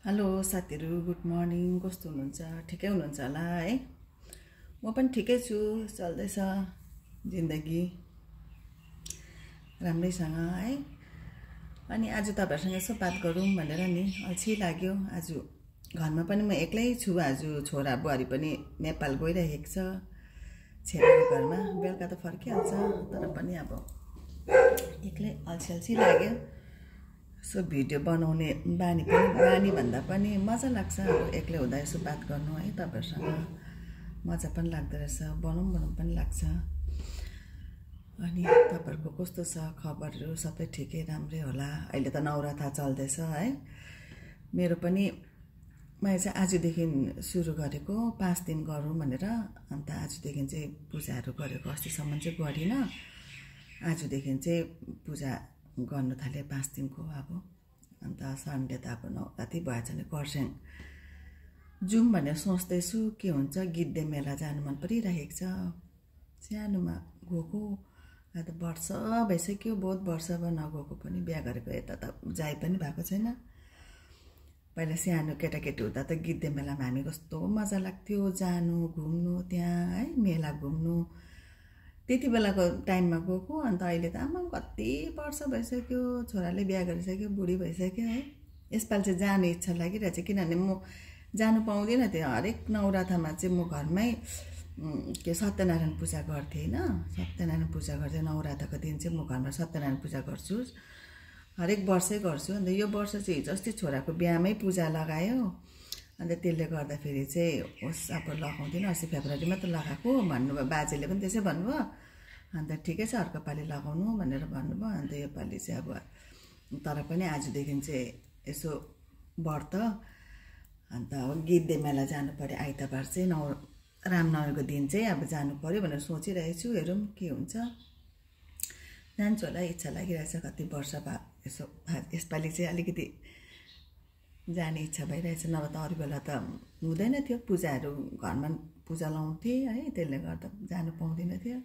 Hello साथीहरु, good morning. कस्तो हुनुहुन्छ? ठिकै हुनुहुन्छ होला है? म पनि ठिकै छु, चल्दैछ जिन्दगी राम्रैसँग है। अनि आज तपाईहरुसँग यसो बात गरौँ भनेर नि अल्छी लाग्यो। आज घरमा पनि म एक्लै छु। आज छोरा बुहारी पनि नेपाल गइरहेको छ छेमाको घरमा। बेलुका त फर्किहाल्छ, तर पनि अब एक्लै अल्छी लाग्यो। सो भिडियो बनाउने बानी भन्दा पनि मजा लाग्छ अब एक्लै हुँदा यसो बात गर्नु है तपाईहरुसँग। मजा पनि लाग्दो रहेछ, बनाउँ पनि लाग्छ। अनि तपाईहरुको कस्तो छ खबरहरु? सबै ठिकै राम्रै होला। अहिले त नवरथा चल्दैछ है। मेरो पनि मैले चाहिँ आजदेखि सुरु गरेको 5 दिन गरौँ भनेर। अन्त आजदेखि चाहिँ पूजाहरु गरेको, अस्तिसम्म चाहिँ गरिन। आजदेखि चाहिँ पूजा गर्नु थाले 5 दिनको अब। अन्त सन्डे त अब नौराती भएछ भने खरसाङ जाउँ भनेर सोच्दैछु। के हुन्छ, गिद्धे मेला जानु मन परिरहेको छ। सानोमा गएको, अहिले त वर्ष भइसक्यो, बहुत वर्ष भयो नगएको पनि। बिहा गरेको यता त जाइ पनि भएको छैन। पहिला सानो केटाकेटी हुँदा त गिद्धे मेलामा हामी कस्तो मजा लाग्थ्यो जानु, घुम्नु त्यहाँ है, मेला घुम्नु। त्यति बेलाको टाइममा गएको। अन्त अहिले त आमा कति वर्ष भइसक्यो, छोराले बिहा गरिसक्यो, बुढी भइसक्यो है। यसपालि चाहिँ जाने इच्छा लागिरहेछ, किनभने म जानु पाउँदिनँ। त्यो हरेक नवरथामा चाहिँ म घरमै के सत्यनारायण पूजा गर्थेँ होइन। सत्यनारायण पूजा गर्थेँ नवरथाको दिन चाहिँ म घरमा सत्यनारायण पूजा गर्छु, हरेक वर्षै गर्छु। अन्त यो वर्ष चाहिँ हिजो अस्ति छोराको बिहामै पूजा लगायो। अन्त त्यसले गर्दाखेरि चाहिँ होस् अब लगाउँदिनँ, अस्ति फेब्रुअरीमा त लगाएको भन्नुभयो, बाजेले पनि त्यसै भन्नुभयो। अन्त ठिकै छ, अर्को पालि लगाउनु भनेर भन्नुभयो। अन्त यो पालि चाहिँ अब तर पनि आजदेखि चाहिँ यसो व्रत, अन्त गिद्धे मेला जानु पर्यो आइतबार चाहिँ, रामनवमीको दिन चाहिँ अब जानु पर्यो भनेर सोचिरहेको छु। हेरौँ के हुन्छ। जान्छु होला, इच्छा लागिरहेछ कति वर्ष भयो यसो। यसपालि चाहिँ अलिकति जाने इच्छा भइरहेछ, नभए त अरू बेला त हुँदैन थियो। पूजाहरू घरमा पूजा लाउँथे है, त्यसले गर्दा जानु पाउँदैन थियो।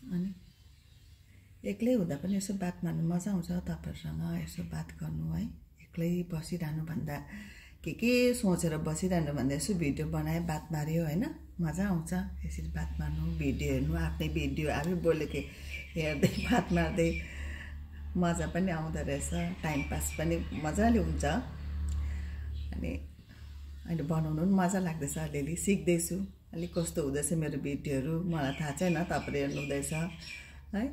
अनि एक्लै हुँदा पनि यसो बात मार्नु मजा आउँछ तपाईहरुसँग, यसो बात गर्नु है। एक्लै बसिरहनु भन्दा के सोचेर बसिरहनु भन्दा यसो भिडियो बनाए बात मार्यो होइन, मजा आउँछ यसरी बात मार्नु। भिडियो हेर्नु, आफ्नै भिडियो आफै बोलेको हेर्दै बात मार्दै मजा पनि आउँदो रहेछ, टाइम पास पनि मजाले हुन्छ। अनि अहिले बनाउनु पनि मजा लाग्दैछ, अलिअलि सिक्दैछु। अलिक कस्तो हुँदैछ मेरो भिडियोहरू मलाई थाहा छैन, तपाईहरुले हेर्नुहुँदैछ है।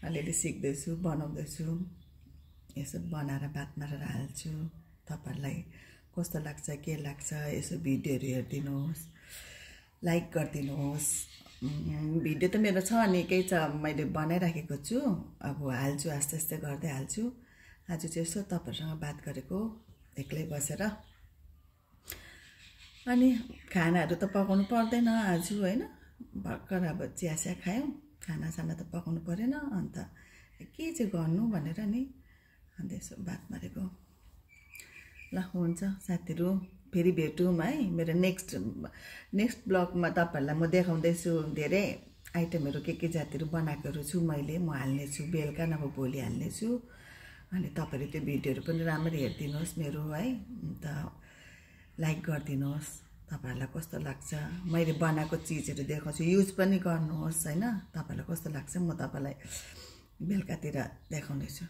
अलिअलि सिक्दैछु, बनाउँदैछु। यसो बनाएर बात मारेर हाल्छु। तपाईहरुलाई कस्तो लाग्छ, के लाग्छ, यसो भिडियोहरू हेरिदिनुहोस्, लाइक गरिदिनुहोस्। भिडियो त मेरो छ, निकै छ, मैले बनाइराखेको छु। अब हाल्छु, आस्ते आस्ते गर्दै हाल्छु। आज चाहिँ यसो तपाईहरुसँग बात गरेको एक्लै बसेर। अनि खानाहरू त पकाउनु पर्दैन आज होइन, भर्खर अब चिया खायौँ, खानासाना त पकाउनु परेन। अन्त के चाहिँ गर्नु भनेर नि अन्त यसो बात मारेको। ल हुन्छ साथीहरू, फेरि भेटौँ है। मेरो नेक्स्ट ब्लगमा तपाईहरुलाई म देखाउँदैछु धेरै आइटमहरू के जातिहरू बनाएकोहरू छु मैले, म हाल्नेछु बेलुका नभए भोलि हाल्नेछु। अनि तपाईहरु त्यो भिडियोहरू पनि राम्ररी हेरिदिनुहोस् मेरो है। अन्त लाइक गरिदिनुहोस्, तपाईहरुलाई कस्तो लाग्छ। मैले बनाएको चिजहरू देखाउँछु, युज पनि गर्नुहोस् होइन। तपाईहरुलाई कस्तो लाग्छ म तपाईहरुलाई बेलुकातिर देखाउनेछु।